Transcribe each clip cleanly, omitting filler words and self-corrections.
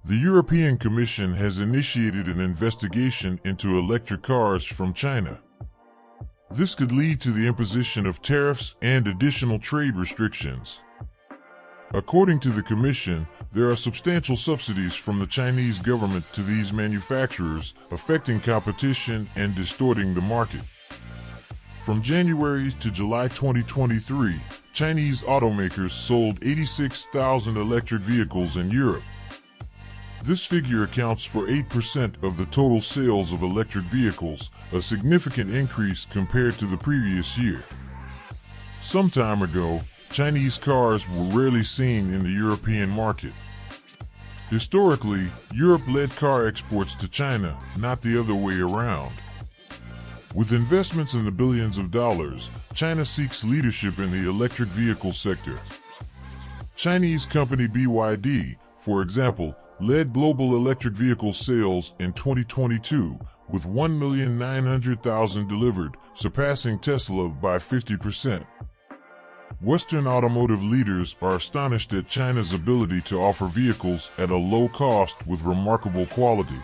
The European Commission has initiated an investigation into electric cars from China. This could lead to the imposition of tariffs and additional trade restrictions. According to the Commission, there are substantial subsidies from the Chinese government to these manufacturers, affecting competition and distorting the market. From January to July 2023, Chinese automakers sold 86,000 electric vehicles in Europe. This figure accounts for 8% of the total sales of electric vehicles, a significant increase compared to the previous year. Some time ago, Chinese cars were rarely seen in the European market. Historically, Europe led car exports to China, not the other way around. With investments in the billions of dollars, China seeks leadership in the electric vehicle sector. Chinese company BYD, for example, led global electric vehicle sales in 2022 with 1,900,000 delivered, surpassing Tesla by 50%. Western automotive leaders are astonished at China's ability to offer vehicles at a low cost with remarkable quality.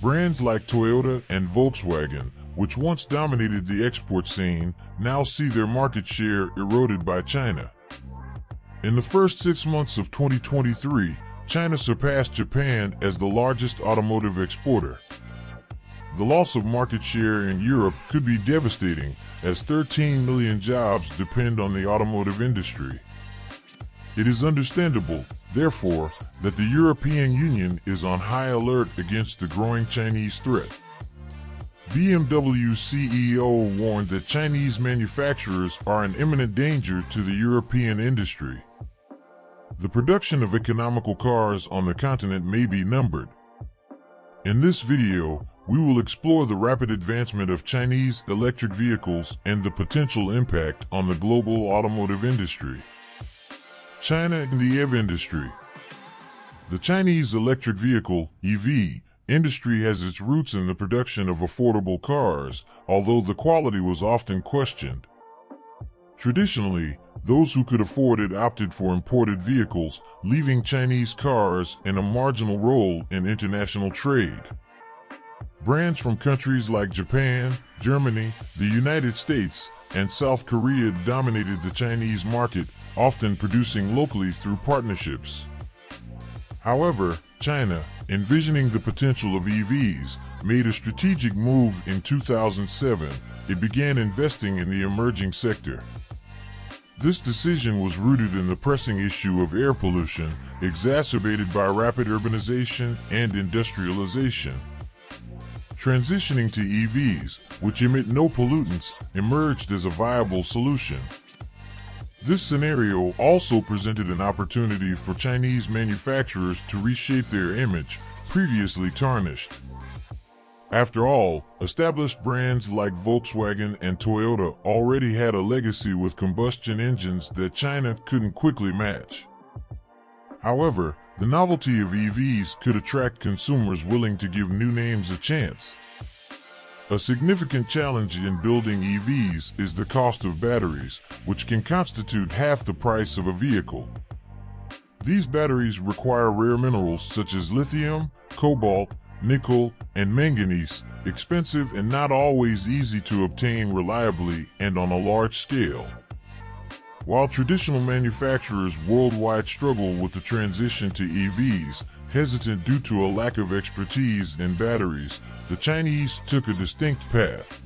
Brands like Toyota and Volkswagen, which once dominated the export scene, now see their market share eroded by China. In the first 6 months of 2023, China surpassed Japan as the largest automotive exporter. The loss of market share in Europe could be devastating, as 13 million jobs depend on the automotive industry. It is understandable, therefore, that the European Union is on high alert against the growing Chinese threat. BMW CEO warned that Chinese manufacturers are an imminent danger to the European industry. The production of economical cars on the continent may be numbered. In this video, we will explore the rapid advancement of Chinese electric vehicles and the potential impact on the global automotive industry. China and the EV industry. The Chinese electric vehicle (EV) industry has its roots in the production of affordable cars, although the quality was often questioned. Traditionally, those who could afford it opted for imported vehicles, leaving Chinese cars in a marginal role in international trade. Brands from countries like Japan, Germany, the United States, and South Korea dominated the Chinese market, often producing locally through partnerships. However, China, envisioning the potential of EVs, made a strategic move in 2007. It began investing in the emerging sector. This decision was rooted in the pressing issue of air pollution, exacerbated by rapid urbanization and industrialization. Transitioning to EVs, which emit no pollutants, emerged as a viable solution. This scenario also presented an opportunity for Chinese manufacturers to reshape their image, previously tarnished. After all, established brands like Volkswagen and Toyota already had a legacy with combustion engines that China couldn't quickly match. However, the novelty of EVs could attract consumers willing to give new names a chance. A significant challenge in building EVs is the cost of batteries, which can constitute half the price of a vehicle. These batteries require rare minerals such as lithium, cobalt, nickel, and manganese, expensive and not always easy to obtain reliably and on a large scale. While traditional manufacturers worldwide struggle with the transition to EVs, hesitant due to a lack of expertise in batteries, the Chinese took a distinct path.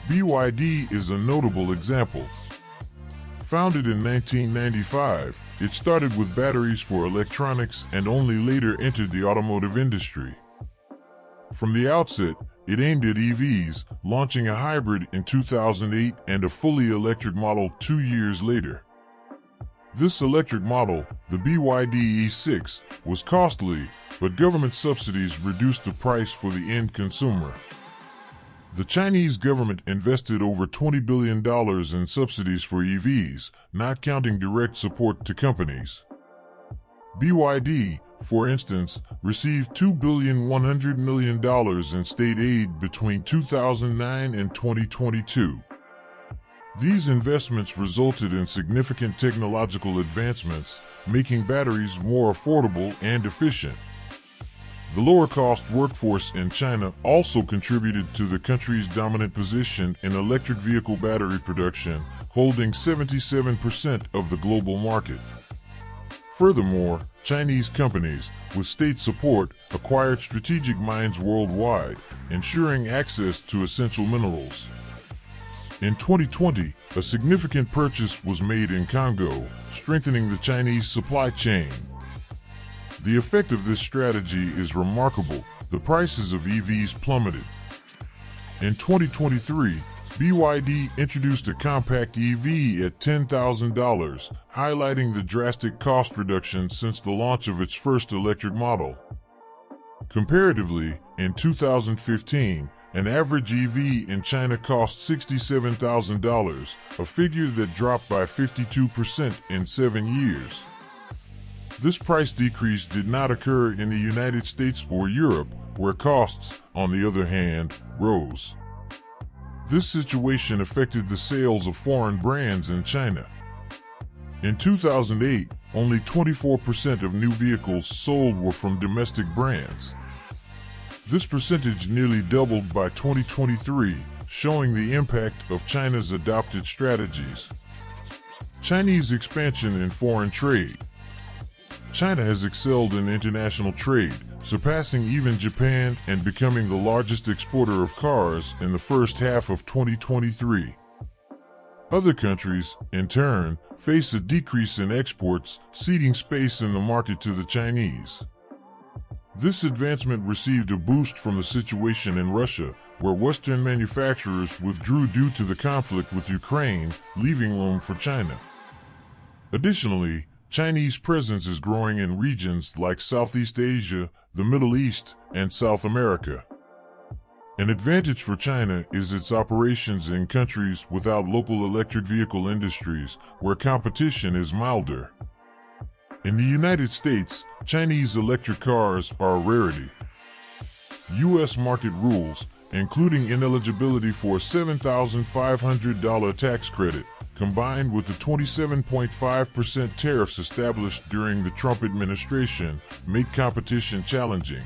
BYD is a notable example. Founded in 1995, it started with batteries for electronics and only later entered the automotive industry. From the outset, it aimed at EVs, launching a hybrid in 2008 and a fully electric model 2 years later. This electric model, the BYD E6, was costly, but government subsidies reduced the price for the end consumer. The Chinese government invested over $20 billion in subsidies for EVs, not counting direct support to companies. BYD, for instance, received $2.1 billion in state aid between 2009 and 2022. These investments resulted in significant technological advancements, making batteries more affordable and efficient. The lower-cost workforce in China also contributed to the country's dominant position in electric vehicle battery production, holding 77% of the global market. Furthermore, Chinese companies, with state support, acquired strategic mines worldwide, ensuring access to essential minerals. In 2020, a significant purchase was made in Congo, strengthening the Chinese supply chain. The effect of this strategy is remarkable. The prices of EVs plummeted. In 2023, BYD introduced a compact EV at $10,000, highlighting the drastic cost reduction since the launch of its first electric model. Comparatively, in 2015, an average EV in China cost $67,000, a figure that dropped by 52% in 7 years. This price decrease did not occur in the United States or Europe, where costs, on the other hand, rose. This situation affected the sales of foreign brands in China. In 2008, only 24% of new vehicles sold were from domestic brands. This percentage nearly doubled by 2023, showing the impact of China's adopted strategies. Chinese expansion in foreign trade. China has excelled in international trade, surpassing even Japan and becoming the largest exporter of cars in the first half of 2023. Other countries, in turn, face a decrease in exports, ceding space in the market to the Chinese. This advancement received a boost from the situation in Russia, where Western manufacturers withdrew due to the conflict with Ukraine, leaving room for China. Additionally, Chinese presence is growing in regions like Southeast Asia, the Middle East, and South America. An advantage for China is its operations in countries without local electric vehicle industries, where competition is milder. In the United States, Chinese electric cars are a rarity. U.S. market rules, including ineligibility for a $7,500 tax credit, combined with the 27.5% tariffs established during the Trump administration, make competition challenging.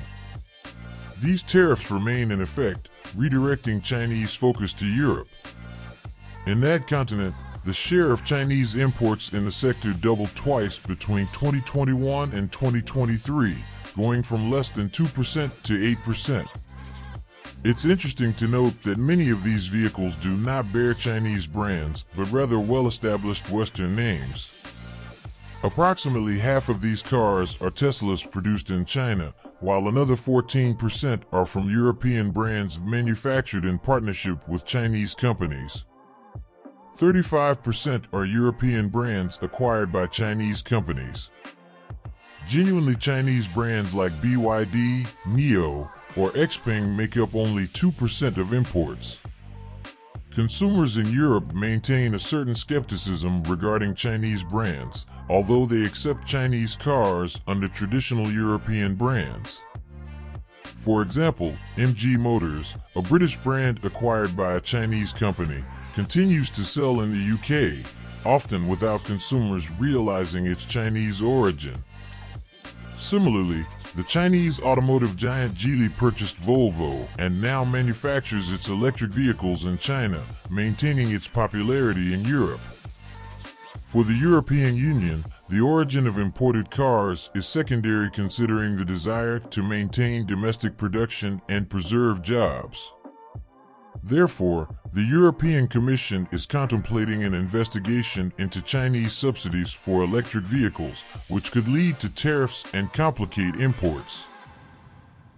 These tariffs remain in effect, redirecting Chinese focus to Europe. In that continent, the share of Chinese imports in the sector doubled twice between 2021 and 2023, going from less than 2% to 8%. It's interesting to note that many of these vehicles do not bear Chinese brands, but rather well-established Western names. Approximately half of these cars are Teslas produced in China, while another 14% are from European brands manufactured in partnership with Chinese companies. 35% are European brands acquired by Chinese companies. Genuinely Chinese brands like BYD, NIO, or Xpeng make up only 2% of imports. Consumers in Europe maintain a certain skepticism regarding Chinese brands, although they accept Chinese cars under traditional European brands. For example, MG Motors, a British brand acquired by a Chinese company, continues to sell in the UK, often without consumers realizing its Chinese origin. Similarly, the Chinese automotive giant Geely purchased Volvo and now manufactures its electric vehicles in China, maintaining its popularity in Europe. For the European Union, the origin of imported cars is secondary, considering the desire to maintain domestic production and preserve jobs. Therefore, the European Commission is contemplating an investigation into Chinese subsidies for electric vehicles, which could lead to tariffs and complicate imports.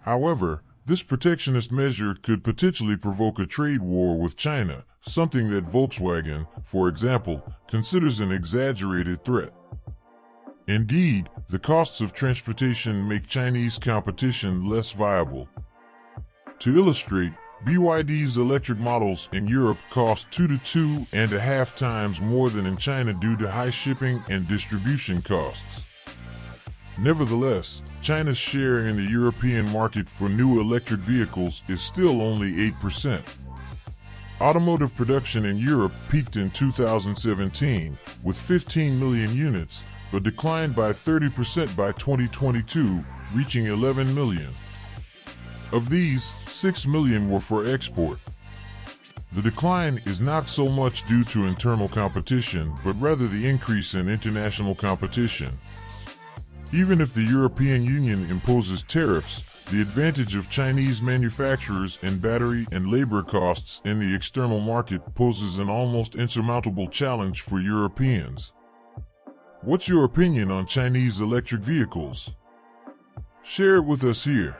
However, this protectionist measure could potentially provoke a trade war with China, something that Volkswagen, for example, considers an exaggerated threat. Indeed, the costs of transportation make Chinese competition less viable. To illustrate, BYD's electric models in Europe cost 2 to 2.5 times more than in China due to high shipping and distribution costs. Nevertheless, China's share in the European market for new electric vehicles is still only 8%. Automotive production in Europe peaked in 2017 with 15 million units, but declined by 30% by 2022, reaching 11 million. Of these, 6 million were for export. The decline is not so much due to internal competition, but rather the increase in international competition. Even if the European Union imposes tariffs, the advantage of Chinese manufacturers in battery and labor costs in the external market poses an almost insurmountable challenge for Europeans. What's your opinion on Chinese electric vehicles? Share it with us here.